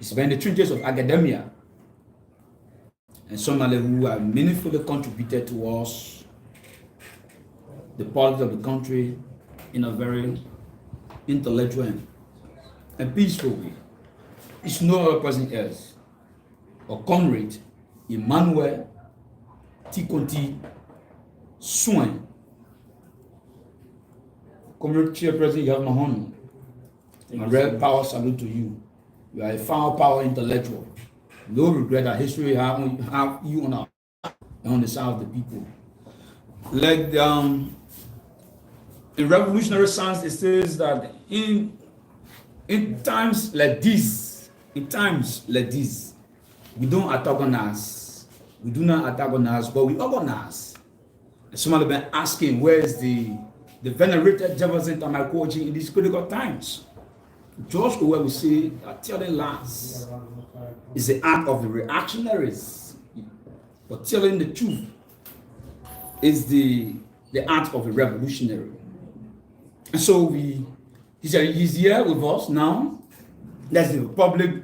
It's been the trenches of academia and somebody who have meaningfully contributed towards the politics of the country in a very intellectual and peaceful way. It's no other person else. Or Comrade Emmanuel Tikonti Soin. Comrade Chairperson, you have my honor. My real power salute to you. You are a foul power intellectual. No regret that history have you on the side of the people. Like in revolutionary science, it says that in times like this, we don't antagonize. We do not antagonize, but we organize. And somebody been asking, where is the venerated Jefferson KOIJEE in these critical times? George Ku-Wor will say that telling lies is the act of the reactionaries, but telling the truth is the act of the revolutionary. And so he's here with us now. That's the public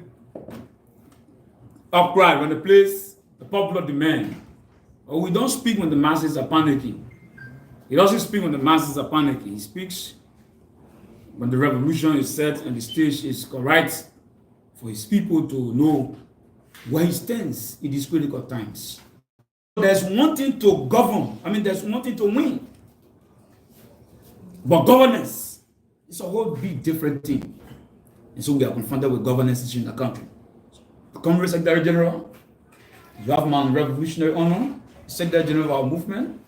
upright when the place, the popular demand. But we don't speak when the masses are panicking. He doesn't speak when the masses are panicking. He speaks when the revolution is set and the stage is correct for his people to know where he stands in these critical times. There's one thing to govern. There's one thing to win. But governance is a whole big different thing. And so we are confronted with governance issues in the country. The Comrade Secretary General, you have my revolutionary honor, Secretary General of our movement.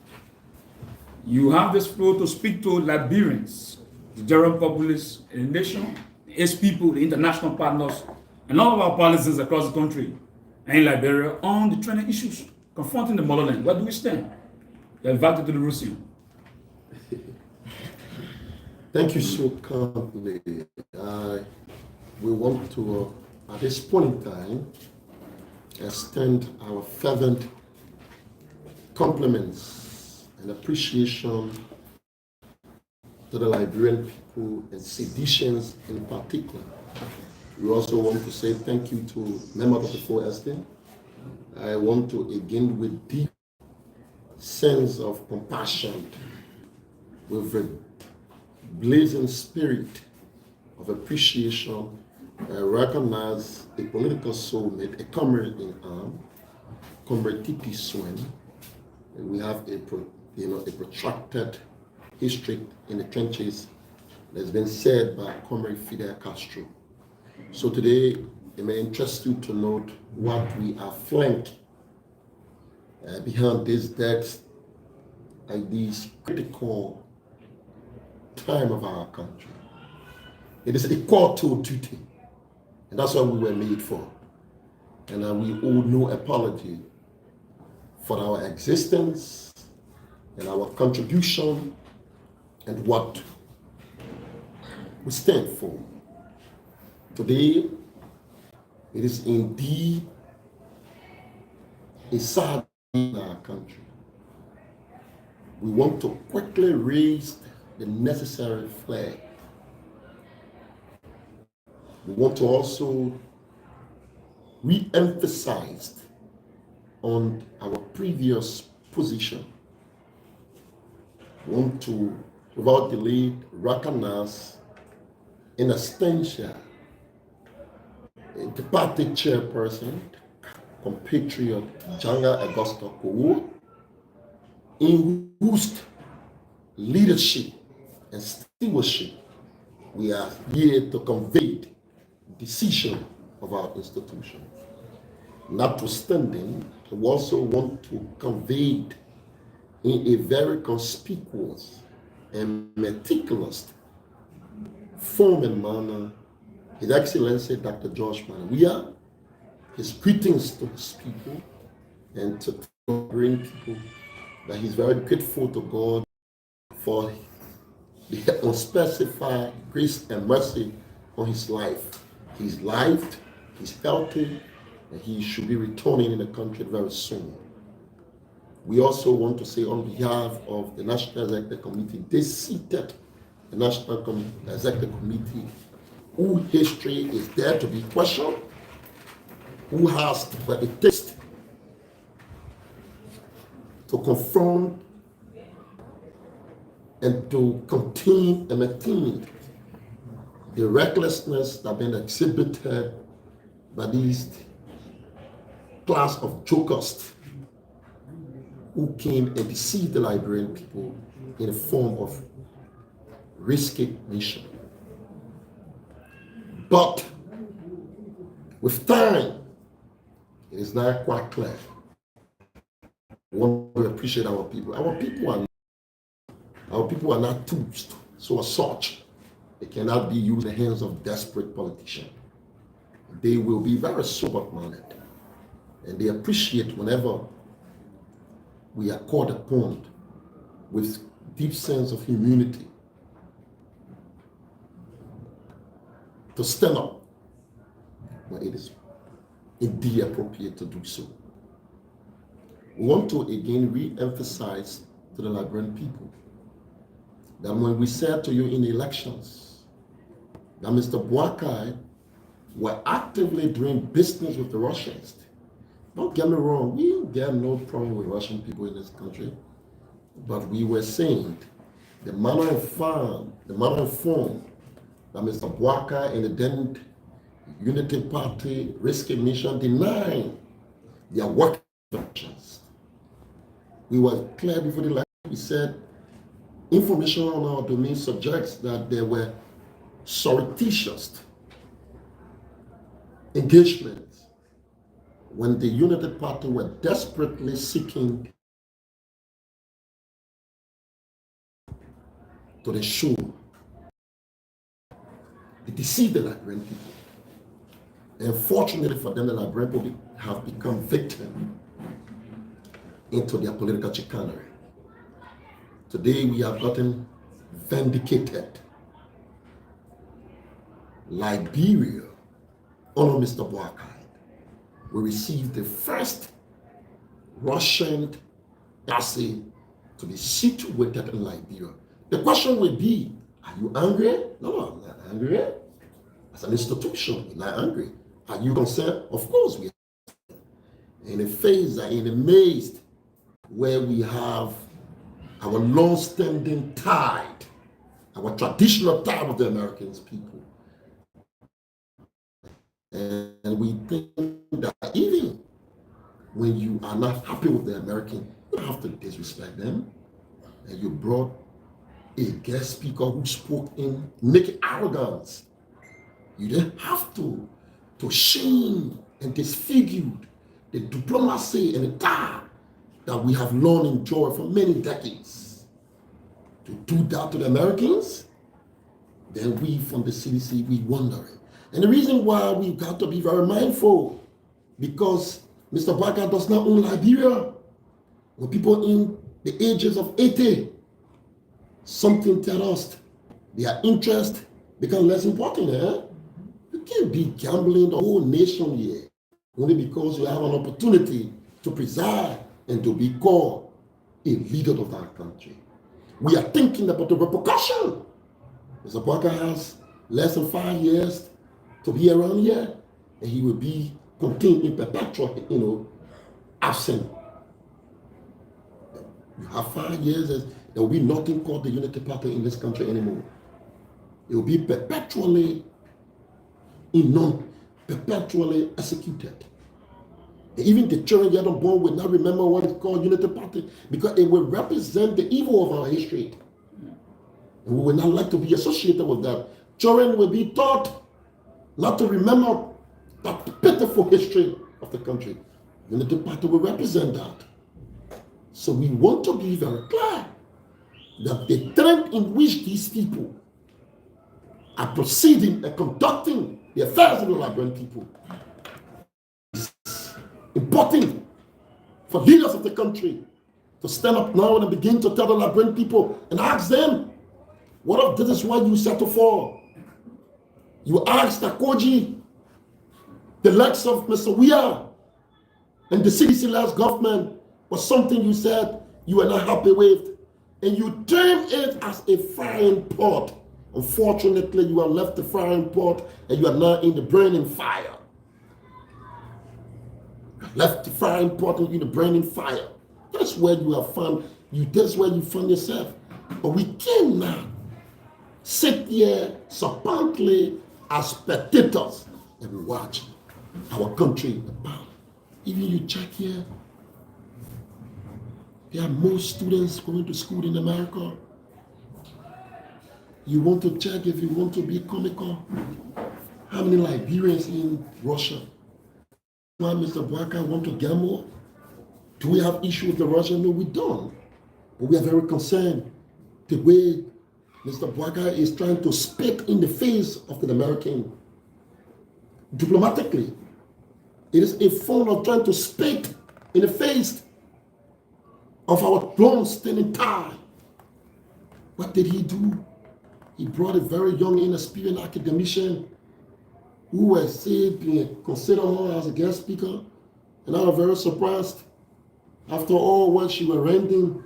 You have this floor to speak to Liberians, the general populace in the nation, its people, the international partners, and all of our policies across the country and in Liberia on the training issues confronting the motherland. Where do we stand? You're invited to the Russian. Thank you so kindly. We want to, at this point in time, extend our fervent compliments and appreciation to the Liberian people and Seditions in particular. We also want to say thank you to members of the 4SD. I want to again, with deep sense of compassion, with a blazing spirit of appreciation, recognize a political soulmate, a comrade in arms, Comrade T.P. Soin. We have a protracted history in the trenches that's been said by Comrade Fidel Castro. So today, it may interest you to note what we are flanked behind this desk at this critical time of our country. It is a call to duty, and that's what we were made for. And we owe no apology for our existence and our contribution and what we stand for. Today, it is indeed a sad day in our country. We want to quickly raise the necessary flag. We want to also re-emphasize on our previous position. We want to, without delay, recognize in absentia the party chairperson, compatriot General Augusta Ku-Wor, in whose leadership and stewardship we are here to convey decision of our institution. Notwithstanding, we also want to convey in a very conspicuous and meticulous form and manner His Excellency Dr. George Weah, his greetings to his people and to bring people that he's very grateful to God for the unspecified grace and mercy on his life. He's lived, he's healthy, and he should be returning in the country very soon. We also want to say on behalf of the National Executive Committee, they seated the National Executive Committee, whose history is there to be questioned, who has what it takes to confront and to contain and maintain the recklessness that been exhibited by these class of jokers who came and deceived the Liberian people in the form of risky mission. But with time, it is now quite clear. We want to appreciate our people. Our people are not tools, so as such, they cannot be used in the hands of desperate politicians. They will be very sober-minded, and they appreciate whenever we are called upon with deep sense of humanity to stand up when it is indeed appropriate to do so. We want to again re-emphasize to the Liberian people that when we said to you in elections that Mr. Boakai were actively doing business with the Russians, don't get me wrong, we get no problem with Russian people in this country, but we were saying the manner and form that Mr. Boakai and the then Unity Party risky mission denying their work with the Russians. We were clear before the election. We said information on our domain suggests that there were surreptitious engagements when the United Party were desperately seeking to ensure they deceive the Liberian people. And fortunately for them, the Liberian people have become victims into their political chicanery. Today we have gotten vindicated. Liberia, under Mr. Boakai, we received the first Russian embassy to be situated in Liberia. The question would be, are you angry? No, I'm not angry. As an institution, we're not angry. Are you concerned? Of course we are. In a phase, in a maze where we have our long-standing tie, our traditional tie with the American people. And we think that even when you are not happy with the American, you don't have to disrespect them. And you brought a guest speaker who spoke in naked arrogance. You didn't have to shame and disfigure the diplomacy and the tie that we have long enjoyed for many decades. To do that to the Americans, then we from the CDC, we wondering. And the reason why we got to be very mindful, because Mr. Barker does not own Liberia. When people in the ages of 80, something tell us their interest become less important. You can't be gambling the whole nation here only because you have an opportunity to preside and to be called a leader of our country. We are thinking about the repercussion. Mr. Barker has less than 5 years to be around here, and he will be contained in perpetual, absent. You have 5 years, there will be nothing called the Unity Party in this country anymore. It will be perpetually perpetually executed. And even the children yet unborn will not remember what is called Unity Party because it will represent the evil of our history. And we will not like to be associated with that. Children will be taught not to remember that pitiful history of the country. Unity Party will represent that. So we want to be very clear that the trend in which these people are proceeding and conducting the affairs of the Liberian people is important for leaders of the country to stand up now and begin to tell the Liberian people and ask them, what if this is what you settle for? You asked the KOIJEE, the likes of Mr. Weir, and the CDC government was something you said you were not happy with, and you termed it as a frying pot. Unfortunately, you are left the frying pot and you are now in the burning fire. Left the fire important, the burning fire. That's where you have found you. That's where you find yourself. But we cannot sit here supposedly as spectators and watch our country about. Even you check here, there are more students going to school in America. You want to check if you want to be comical. How many Liberians in Russia? Why Mr. Bwaka want to gamble? Do we have issue with the Russian? No, we don't. But we are very concerned the way Mr. Bwaka is trying to spit in the face of the American diplomatically. It is a form of trying to spit in the face of our long-standing tie. What did he do? He brought a very young, inexperienced academician who was considered her as a guest speaker, and I was very surprised. After all what she was rendering,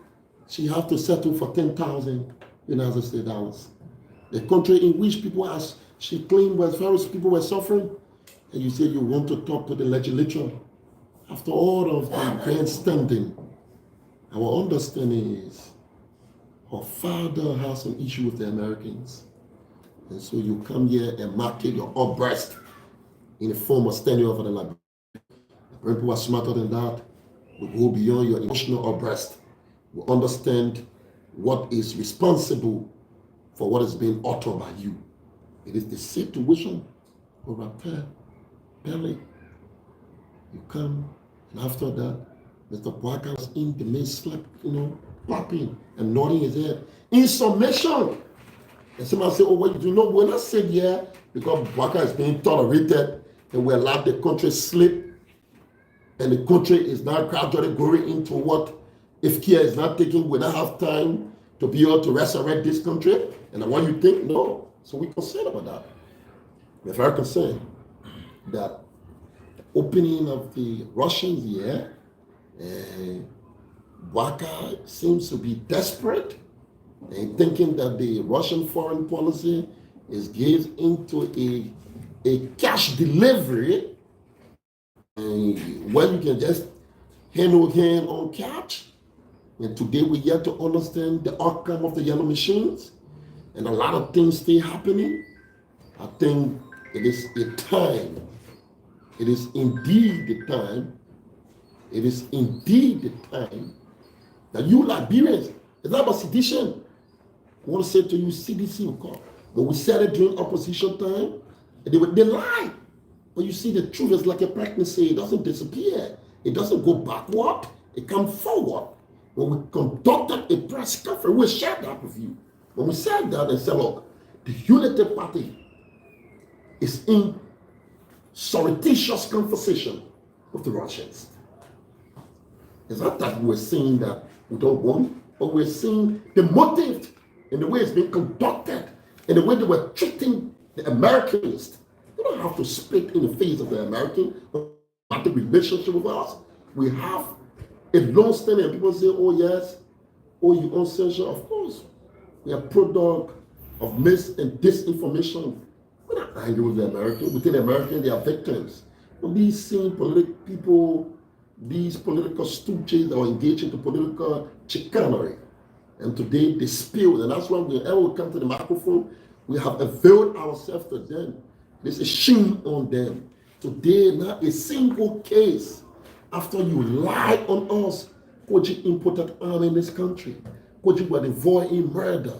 she had to settle for 10,000 United States dollars. The country in which she claimed was various people were suffering, and you say you want to talk to the legislature. After all of the grandstanding, our understanding is her father has an issue with the Americans. And so you come here and market your upbreast in the form of standing over the Liberia. When people are smarter than that, we go beyond your emotional upbreast. We understand what is responsible for what is being uttered by you. It is the situation over there, belly. You come, and after that, Mr. Bwaka was in the main slap, clapping and nodding his head. In summation, and somebody say, oh, well, you know, when I said here, because Bwaka is being tolerated, and we allowed the country slip, and the country is now gradually going into what, if care is not taken, we don't have time to be able to resurrect this country. And what you think? No. So we're concerned about that. We're very concerned that the opening of the Russians here, Bwaka seems to be desperate and thinking that the Russian foreign policy is geared into a cash delivery, and where you can just hand over hand on cash. And today we yet to understand the outcome of the yellow machines, and a lot of things still happening. I think it is a time. It is indeed the time. It is indeed the time that you Liberians, it's not about sedition. I want to say to you, CDC will come. But we said it during opposition time, and they lie. But you see, the truth is like a pregnancy. It doesn't disappear. It doesn't go backward. It comes forward. When we conducted a press conference, we shared that with you. When we said that and said, look, the Unity Party is in surreptitious conversation with the Russians. It's not that we're saying that we don't want, but we're seeing the motive and the way it's being conducted and the way they were treating the Americans. You don't have to spit in the face of the American about the relationship with us. We have a long-standing, and people say, oh yes, oh you uncensure. Of course, we are product of mis and disinformation. We're not angry with the Americans. Within the Americans, they are victims. But these same political people, these political stooges that are engaged into political chicanery. And today they spilled, and that's why whenever we come to the microphone, we have availed ourselves to them. There's a shame on them. Today, not a single case after you lied on us. KOIJEE imported arms in this country. KOIJEE was involved in murder.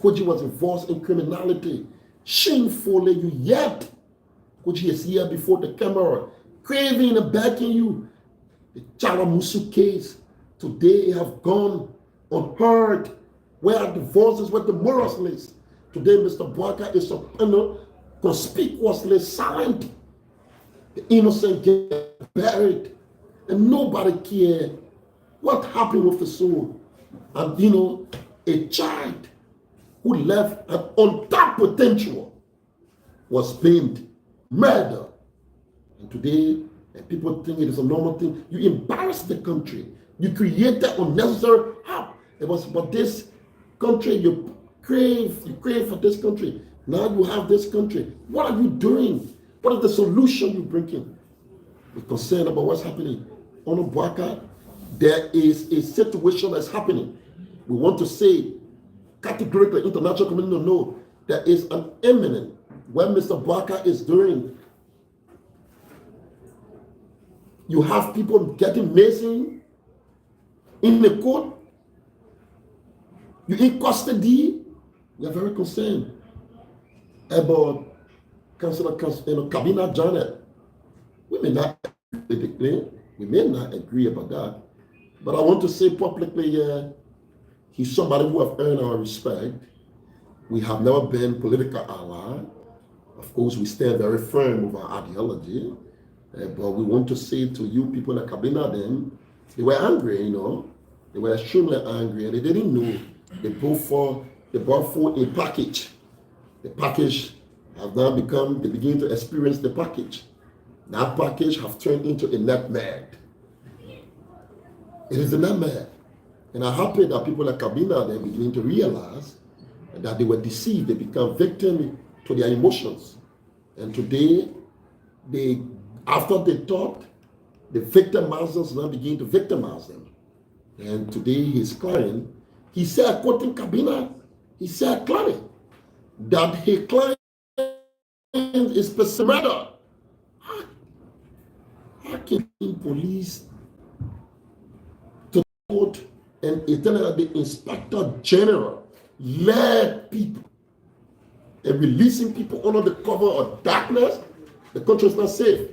KOIJEE was involved in criminality. Shamefully, you yet. KOIJEE is here before the camera, craving and begging you. The Chalamusu case, today have gone unheard. Where are the voices, where the moralists? Today, Mr. Bwaka is conspicuously silent. The innocent get buried, and nobody cares what happened with the soul. And a child who left an untapped potential was blamed, murdered. And today, and people think it is a normal thing. You embarrass the country. You create that unnecessary harm. It was about this country. You crave for this country. Now you have this country. What are you doing? What is the solution you bring in? We're concerned about what's happening. On Boaka, there is a situation that's happening. We want to say categorically, international community know there is an imminent when Mr. Boaka is doing. You have people getting missing in the court. You in custody. We are very concerned about Councillor Kabina Janet. We may not agree about that, but I want to say publicly, he's somebody who have earned our respect. We have never been political ally. Of course, we stand very firm with our ideology, but we want to say to you people like Kabina, them, they were angry, they were extremely angry, and they didn't know. They brought for a package. The package have now become, they begin to experience the package. That package have turned into a nutmeg. It is a nutmeg. And I'm happy that people like Kabina then beginning to realize that they were deceived. They become victim to their emotions. And today, after they thought, the victimizers now begin to victimize them. And today, his client, he said, quoting Kabina, he said clearly that his client is pursuing murder. How can police to court and tell that the inspector general led people and releasing people under the cover of darkness? The country is not safe.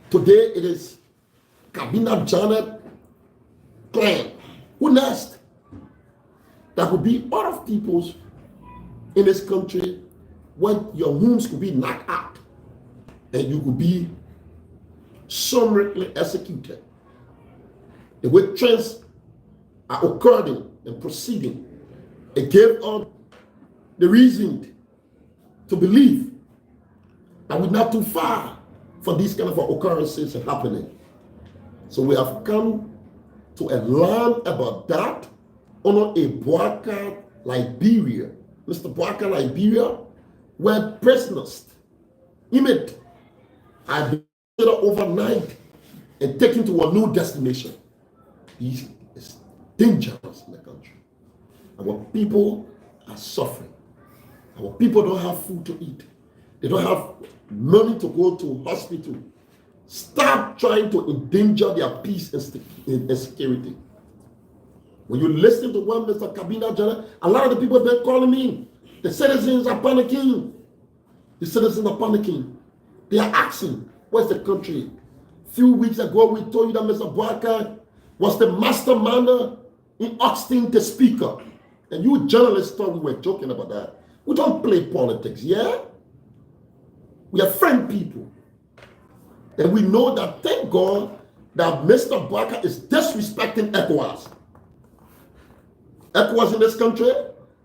Today it is Kabina Janet clan. Who next? There could be other peoples in this country when your homes could be knocked out and you could be summarily executed. The way trends are occurring and proceeding, it gave us the reason to believe that we're not too far for these kind of occurrences happening. So we have come to learn about that on a Boaka, Liberia. Mr. Boaka, Liberia, where prisoners, image, are been overnight and taken to a new destination. This is dangerous in the country. Our people are suffering. Our people don't have food to eat. They don't have money to go to hospital. Stop trying to endanger their peace and security. When you listen to what Mr. Kabina Jana, a lot of the people have been calling me. The citizens are panicking. The citizens are panicking. They are asking, where's the country? A few weeks ago, we told you that Mr. Boaka was the mastermind in Austin, the speaker. And you journalists thought we were joking about that. We don't play politics, yeah? We are friend people. And we know that, thank God, that Mr. Boaka is disrespecting ECOWAS. ECOWAS in this country,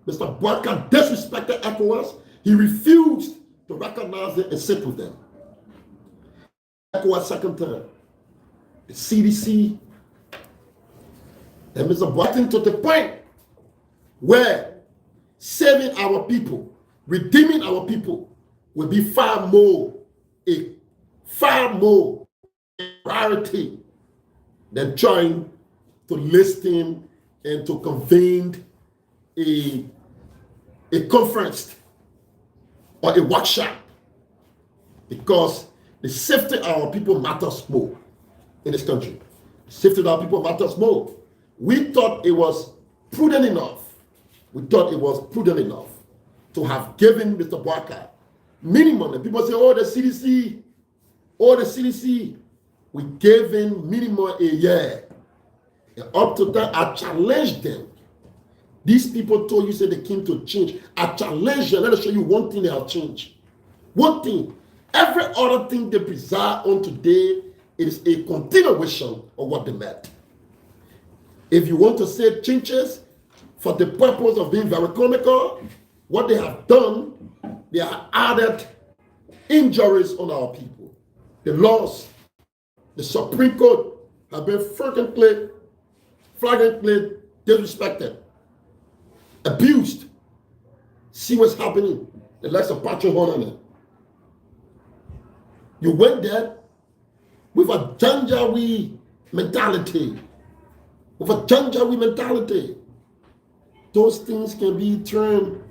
Mr. Boaka disrespected ECOWAS. He refused to recognize it and sit with them. ECOWAS second term. The CDC and Mr. Boaka to the point where saving our people, redeeming our people will be far more priority than trying to list him and to convene a conference or a workshop, because the safety of our people matters more in this country. The safety of our people matters more. We thought it was prudent enough. We thought it was prudent enough to have given Mr. Boaka minimum. And people say, oh, the CDC. We gave him minimum a year. And up to that, I challenged them. These people told you, say they came to change. I challenge them. Let me show you one thing they have changed. One thing. Every other thing they preside on today is a continuation of what they met. If you want to say changes for the purpose of being very comical, what they have done, they have added injuries on our people. The laws, the Supreme Court have been flagrantly disrespected, abused. See what's happening. The likes of Patrick Honor. You went there with a Janjaweed mentality. With a Janjaweed mentality. Those things can be termed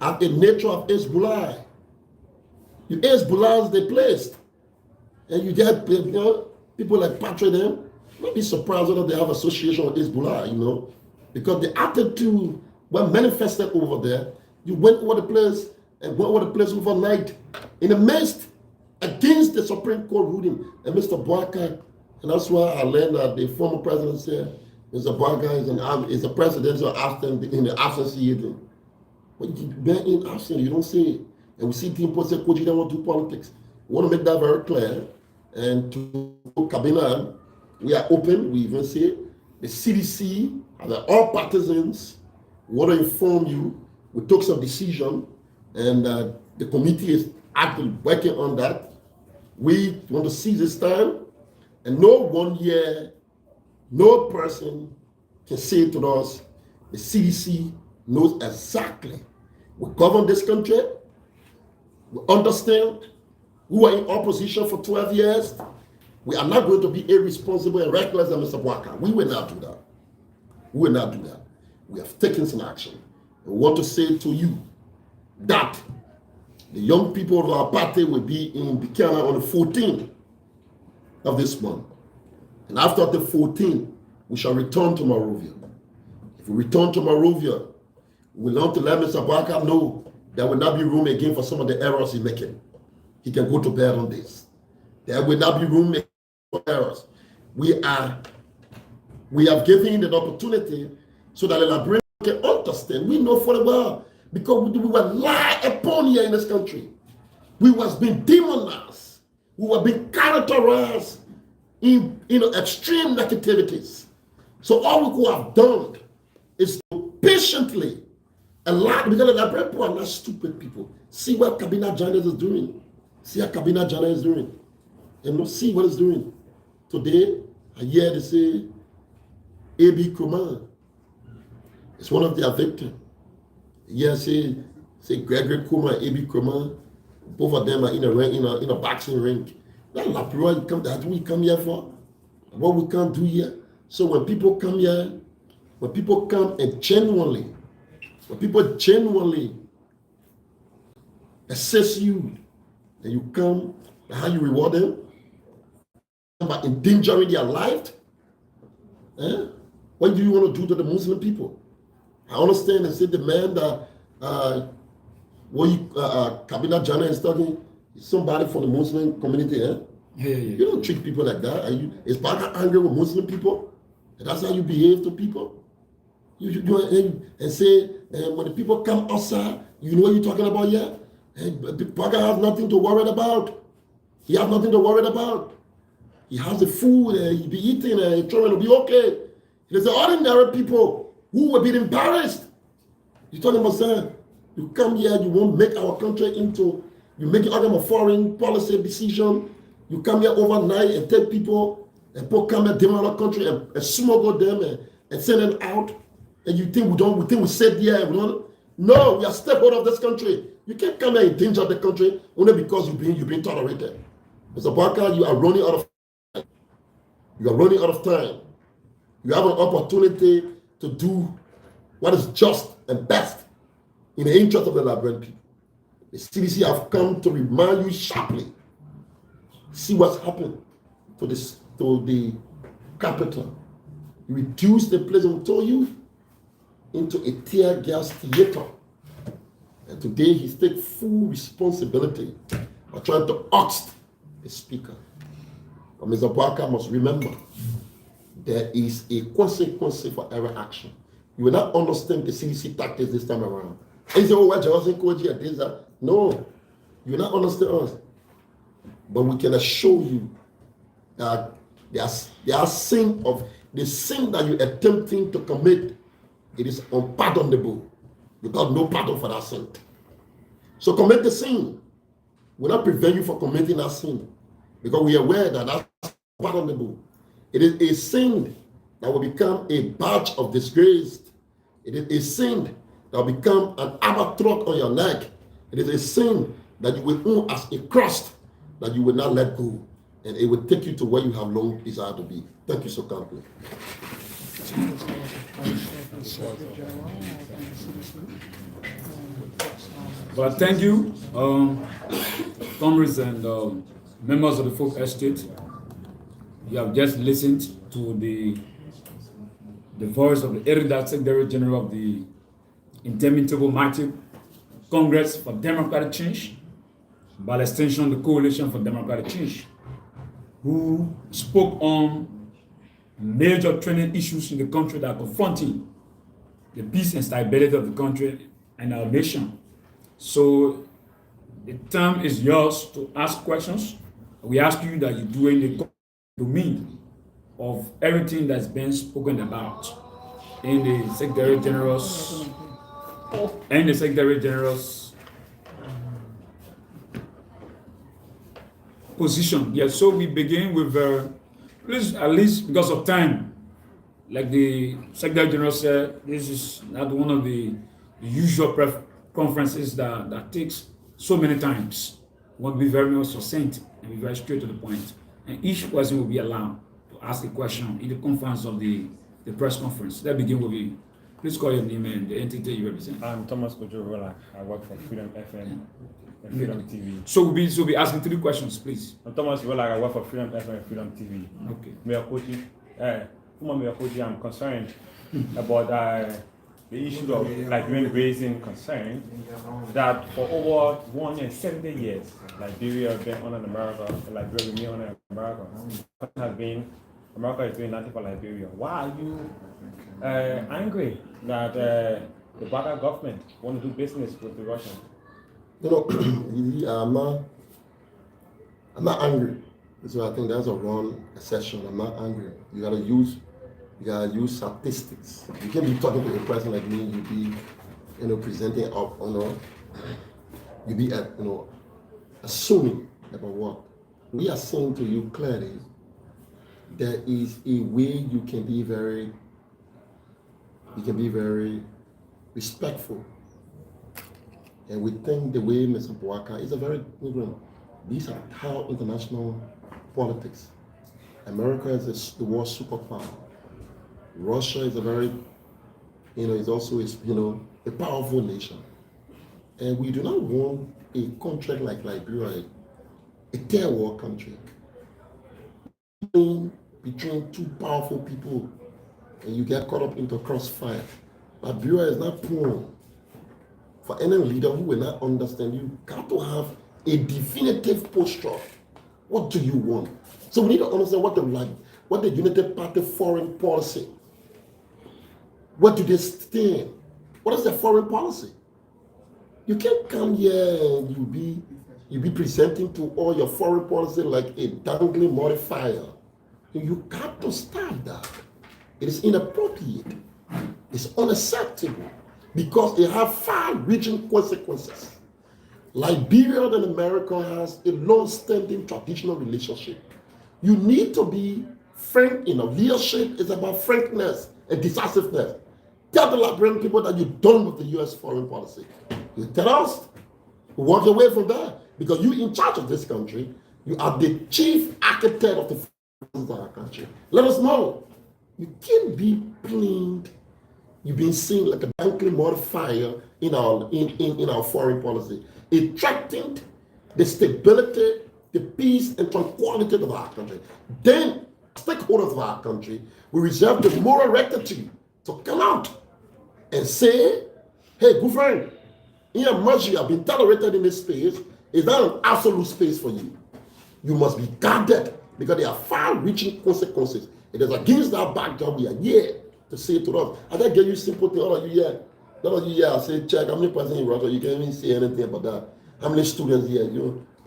as the nature of Hezbollah. You Hezbollah is the place. And you get people like Patrick them, not be surprised whether they have association with Hezbollah, because the attitude were manifested over there. You went over the place and went over the place overnight in the midst against the Supreme Court ruling. And Mr. Boaka, and that's why I learned that the former president said, Mr. Boaka is a presidential absent in the absence of But you're in absence, you don't say it. And we see people say, KOIJEE don't want to do politics. We want to make that very clear. And to Cabinet, we are open. We even say the CDC, and all partisans, want to inform you. We took some decision, and the committee is actually working on that. We want to seize this time, and no 1 year, no person can say to us, the CDC knows exactly. We govern this country. We understand. We were in opposition for 12 years. We are not going to be irresponsible and reckless than Mr. Boaka. We will not do that. We will not do that. We have taken some action. We want to say to you that the young people of our party will be in Buchanan on the 14th of this month. And after the 14th, we shall return to Monrovia. If we return to Monrovia, we want to let Mr. Boaka know there will not be room again for some of the errors he's making. He can go to bed on this. There will not be room for errors. We have given him the opportunity so that the librarian can understand. We know for a while because we were lied upon here in this country. We was being demonized. We were being characterized in extreme negativities. So all we could have done is to patiently allow, because the librarian people are not stupid people. See what Cabinet Journalist is doing. See what Cabinet Journalist is doing. And not see what it's doing. Today, I hear they say, A.B. Kuman is one of their victims. Yeah, say Gregory Kuman, A.B. Kuman, both of them are in a boxing ring. That's not what we come here for. What we can't do here. So when people come here, when people come and genuinely assess you, and you come, how you reward them? By endangering their life? What do you want to do to the Muslim people? I understand and say the man that Cabinet Jana is talking is somebody from the Muslim community. Yeah. You don't treat people like that. Is Baka angry with Muslim people? And that's how you behave to people? You go and say, when the people come outside, you know what you're talking about here? Baka has nothing to worry about. He has nothing to worry about. He has the food, he'll be eating, and trying to be okay. There's the ordinary people who will be embarrassed. You're talking about saying, you come here, you won't make our country into, you make it out of a foreign policy decision. You come here overnight and take people, and people come and demand our country and smuggle them and send them out. And you think we sit here and we don't. No, we are stakeholders of this country. You can't come here and endanger the country only because you've been tolerated. Mr. Barker, you are running out of time. You are running out of time. You have an opportunity to do what is just and best in the interest of the Liberian people. The CDC have come to remind you sharply. See what's happened to the capital. You reduce the place we told you into a tear gas theater. And today he's taking full responsibility of trying to oust the speaker. But Mr. Barker must remember there is a consequence for every action. You will not understand the CDC tactics this time around. And you say, oh, well, wasn't KOIJEE and this, that. No, you will not understand us. But we can assure you that there are sin that you're attempting to commit. It is unpardonable. You got no pardon for that sin. So commit the sin. Will not prevent you from committing that sin. Because we are aware that that's unpardonable. It is a sin that will become a badge of disgrace. It is a sin that will become an albatross on your neck. It is a sin that you will own as a crust that you will not let go. and it will take you to where you have long desired to be. Thank you so kindly. But thank you, comrades and members of the folk estate. You have just listened to the voice of the erudite Secretary General of the Interminable Mighty Congress for Democratic Change, by extension the Coalition for Democratic Change, who spoke on major trending issues in the country that are confronting the peace and stability of the country and our nation. So the time is yours to ask questions. We ask you that you do in the domain of everything that's been spoken about in the Secretary General's position. Yes, so we begin with please, at least because of time, like the Secretary General said, this is not one of the usual conferences that takes so many times. We want to be very much succinct and be very straight to the point. And each person will be allowed to ask a question in the conference of the press conference. Let's begin with you. Please call your name and the entity you represent. I'm Thomas Ku-Wor. I work for Freedom FM and Freedom TV. So we'll be asking 3 questions, please. I'm Thomas Ku-Wor. I work for Freedom FM and Freedom TV. Okay. I'm concerned about the issue of Liberian raising concern that for over 170 years, Liberia has been under America, Liberia remain under America. America is doing nothing for Liberia. Why are you angry that the Biden government want to do business with the Russians? You know, I'm not angry. So I think that's a wrong assertion. I'm not angry. You gotta use statistics. You can't be talking to a person like me. You be, presenting up, you be, assuming about what we are saying to you clearly. There is a way you can be very respectful. And we think the way Mr. Boaka is a very, these are how international politics. America is the world superpower. Russia is a very, is also a powerful nation. And we do not want a country like Liberia, a third world country, between 2 powerful people, and you get caught up into crossfire. Liberia is not prone for any leader who will not understand. You got to have a definitive posture. What do you want? So we need to understand what the United Party foreign policy. What do they stand? What is their foreign policy? You can't come here and you be presenting to all your foreign policy like a dangling modifier. You got to stop that. It is inappropriate. It's unacceptable because it has far-reaching consequences. Liberia and America has a long-standing traditional relationship. You need to be frank enough. Leadership is about frankness and decisiveness. Tell the Liberian people that you're done with the U.S. foreign policy. You tell us, walk away from that because you're in charge of this country. You are the chief architect of the of our country. Let us know. You can't be playing. You've been seen like a dangling modifier in our foreign policy. It threatened the stability, the peace, and tranquility of our country. Then, stakeholders of our country will reserve the moral rectitude to come out and say, hey, good friend, in as much you have been tolerated in this space, is that an absolute space for you? You must be guarded because there are far-reaching consequences. It is against that backdrop we are here to say to us. I just give you simple thing. All of you here, I say, check how many persons in Russia, you can't even say anything about that. How many students here,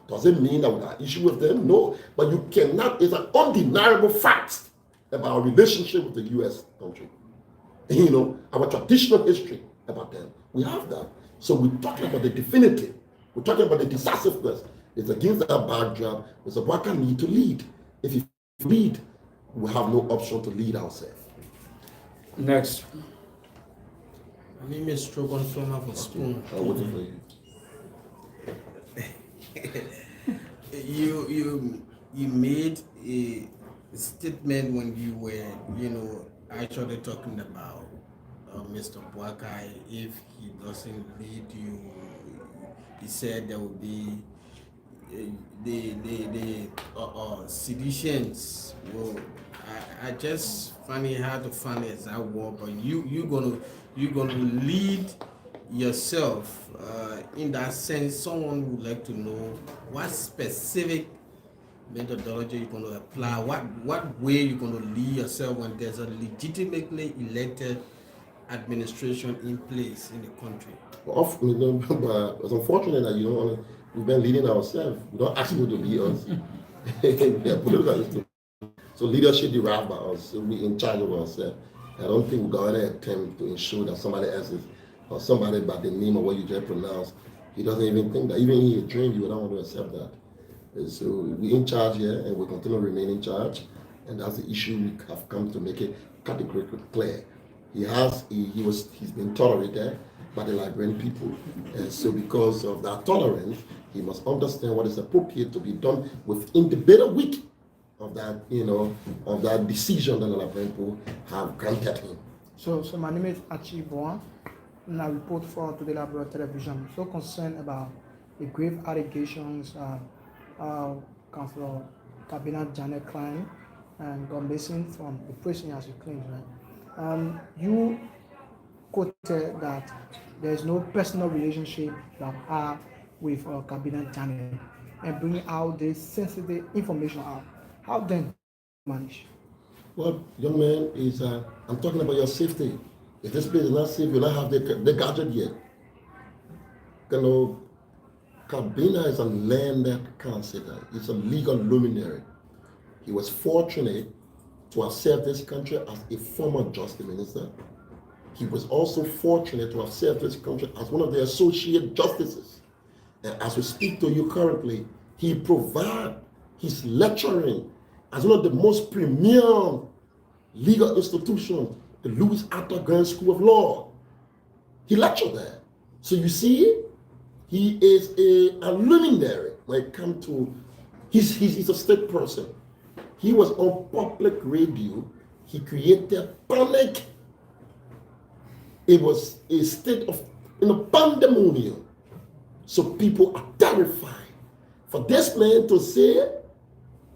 does it mean that we have issue with them? No, but you cannot, it's an undeniable fact about our relationship with the U.S. country. Our traditional history about them. We have that. So we're talking about the definitive. We're talking about the decisiveness. It's against that backdrop. Mr. Boaka need to lead. If you lead, we have no option to lead ourselves. Next. My name is Strogon Floma for Spoon. I'll wait for you. you made a statement when you were, actually talking about Mr. Boakai. If he doesn't lead you, he said there will be the seditions. Well, I just find it hard to find the exact word, but you're gonna lead yourself in that sense. Someone would like to know what specific methodology you're going to apply, what way you're going to lead yourself when there's a legitimately elected administration in place in the country. But it's unfortunate that we've been leading ourselves. We don't ask people to lead us. We are political. So leadership derived by us. So we're in charge of ourselves. I don't think we got any attempt to ensure that somebody else is, or somebody by the name of what you just pronounced, he doesn't even think that. Even if he trained you, I don't want to accept that. So we're in charge here, and we continue to remain in charge, and that's the issue we have come to make it categorically clear. He's been tolerated by the Liberian people, and so because of that tolerance, he must understand what is appropriate to be done within the bitter week of that, of that decision that the Liberian people have granted him. So my name is Achibon, and I report for Today Liberia Television. I'm so concerned about the grave allegations Councillor Cabinet Janet Klein and got missing from the prison, as you claim, right? You quoted that there is no personal relationship that I have with Cabinet Janet and bringing out this sensitive information out. How then manage? Well, young man, I'm talking about your safety. If this place is not safe, you'll not have the gadget yet. Kabina is a landed councillor. He's a legal luminary. He was fortunate to have served this country as a former justice minister. He was also fortunate to have served this country as one of the associate justices. And as we speak to you currently, he provides his lecturing as one of the most premier legal institutions, the Louis Arthur Grand School of Law. He lectured there. So you see, he is a luminary when it comes to, he's a state person. He was on public radio. He created panic. It was a state of pandemonium. So people are terrified. For this man to say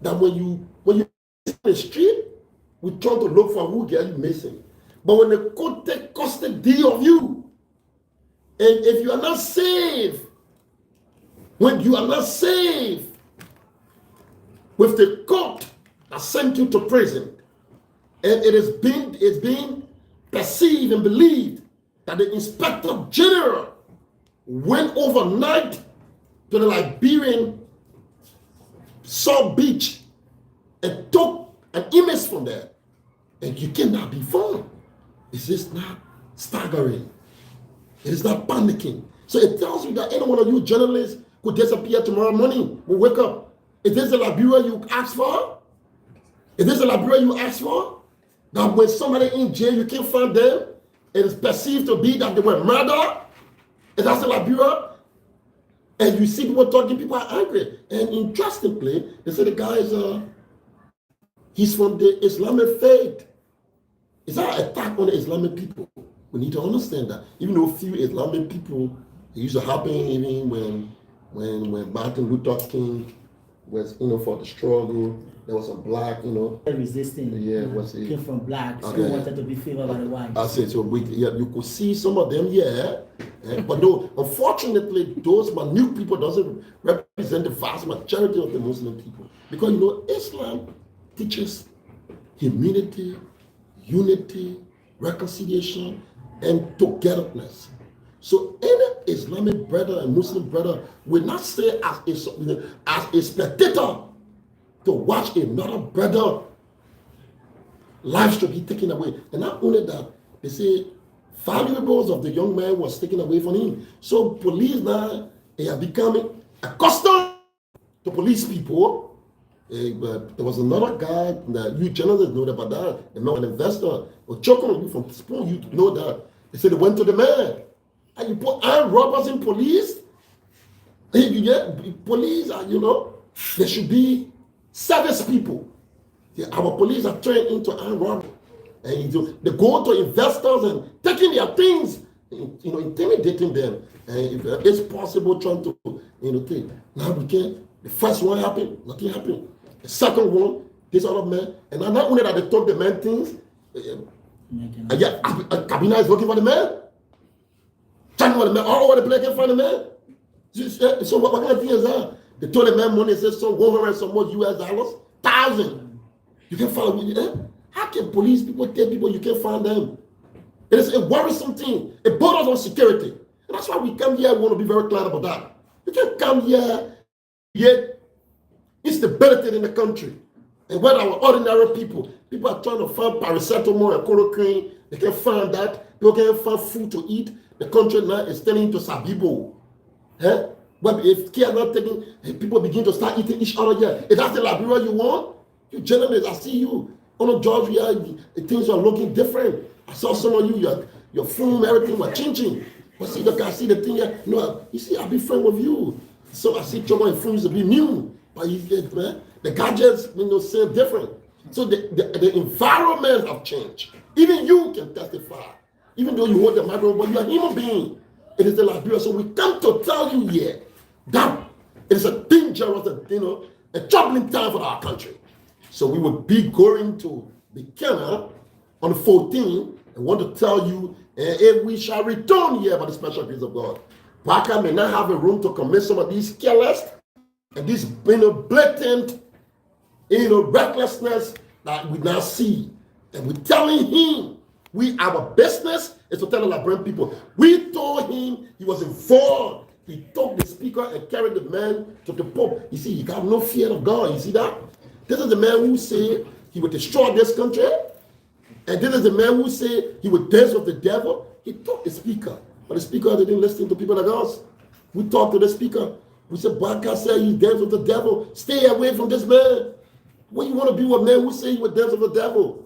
that when you in the street, we try to look for who get you missing. But when they could take custody of you, and if you are not safe, when you are not safe with the court that sent you to prison, and it's being perceived and believed that the Inspector General went overnight to the Liberian South Beach and took an image from there, and you cannot be found. Is this not staggering? It is not panicking. So it tells you that any one of you journalists could disappear tomorrow morning. We wake up. Is this the Liberia you asked for? Is this the Liberia you asked for? That when somebody in jail, you can't find them. It is perceived to be that they were murdered. Is that the Liberia? And you see people talking, people are angry. And interestingly, they say the guy he's from the Islamic faith. It's not an attack on the Islamic people. We need to understand that. Even though few Islamic people, it used to happen even when Martin Luther King was, for the struggle, there was some black, resisting. Yeah, came from blacks okay. who wanted to be favored by the whites. I said, so you could see some of them, but no, unfortunately, those minute people doesn't represent the vast majority of the Muslim people, because Islam teaches humility, unity, reconciliation, and togetherness. So any Islamic brother and Muslim brother will not stay as a spectator to watch another brother life should be taken away. And not only that, they say valuables of the young man was taken away from him. So police now, they are becoming accustomed to police people. But there was another guy that you journalists know about that, an investor, or choking on you from spoon, you know that. They said they went to the man. And you put armed robbers in police. And you get police, they should be service people. Our police are trained into armed robbery. And they go to investors and taking their things, intimidating them. And if it's possible, trying to, take. Now we can't. The first one happened, nothing happened. The second one, this other man, and not only that they took the man things, Kabina is looking for the man. Trying for the man, all over the place can't find the man. So what kind of thing is that? They told the man money, says some 100 some more US dollars, 1,000. You can find them. How can police people tell people you can't find them? It is a worrisome thing. It borders on security. And that's why we come here, we want to be very clear about that. You can't come here, yet instability in the country. And when our ordinary people are trying to find paracetamol and chloroquine, they can't find that. People can't find food to eat. The country now is turning into Sabibo. But if care are not taken, people begin to start eating each other here. If that's the Liberia you want, you journalists, I see you. On Georgia, things are looking different. I saw some of you, your phone, everything was changing. But see, look, I see the thing here. You see, I'll be friends with you. So I see trouble and phones to be new. But the gadgets, seem different. So the environment have changed. Even you can testify. Even though you hold the microphone, you are a human being. It is the Liberia. So we come to tell you here that it is a dangerous, a troubling time for our country. So we will be going to the Kenya on the 14th and want to tell you if we shall return here by the special grace of God. Parker may not have a room to commit some of these careless and this blatant recklessness that we now see. And we're telling him our business is to tell the Liberian people. We told him he was involved. He took the speaker and carried the man to the Pope. You see, he got no fear of God. You see that? This is the man who said he would destroy this country. And this is the man who said he would dance with the devil. He took the speaker. But the speaker didn't listen to people like us. We talked to the speaker. We said, Baka said he danced with the devil. Stay away from this man. What you want to be with a man who said he would dance with the devil?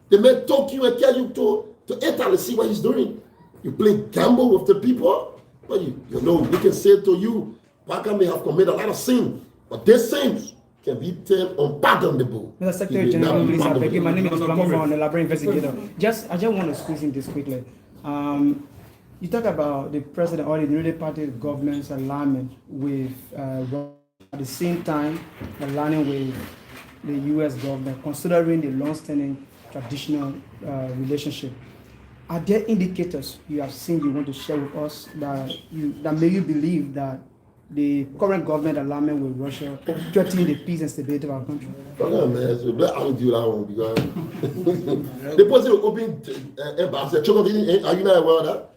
The man took you and carry you to Italy, see what he's doing. You play gamble with the people. But we can say to you, Baka may have committed a lot of sin. But this sins can be turned unpardonable. Mr. Secretary General, please, I beg you. My name is Blamon from the Library Investigator. I just want to squeeze in this quickly. You talk about the president or the ruling party government's alignment with, at the same time, aligning with the U.S. government, considering the long-standing traditional relationship. Are there indicators you have seen you want to share with us that make you believe that the current government alignment with Russia threatening the peace and stability of our country? I don't do that one because the person who opened embassy, are you not aware of that?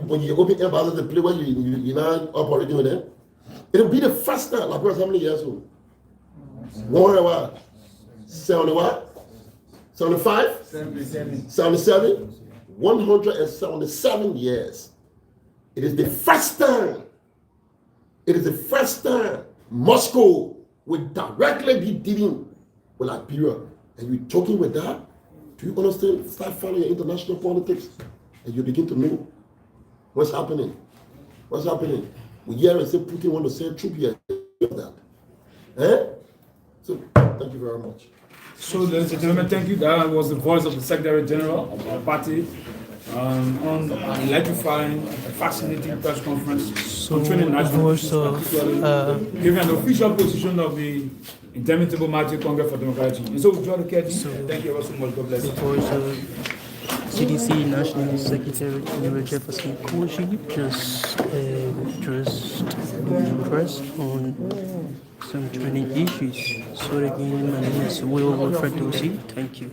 When you open embassy, the place where you're not operating with them, it'll be the first time. Like, how many years old? 70 what? 75? 77? 177 years. It is the first time. It is the first time Moscow will directly be dealing with Liberia. And you're talking with that? Do you understand? Start following your international politics and you begin to know what's happening. What's happening? We hear and say Putin want to send troops here. That. So, thank you very much. So, ladies and gentlemen, thank you. That was the voice of the Secretary General of our party on an electrifying, fascinating press conference concerning national giving an official position of the Interminable Marching Congress for Democracy. And so, we draw the curtain. Thank you so much. God bless you. The voice of CDC National Secretary General Jefferson KOIJEE just press on some training issues. So again, my name is Will Wilfredosi. Thank you.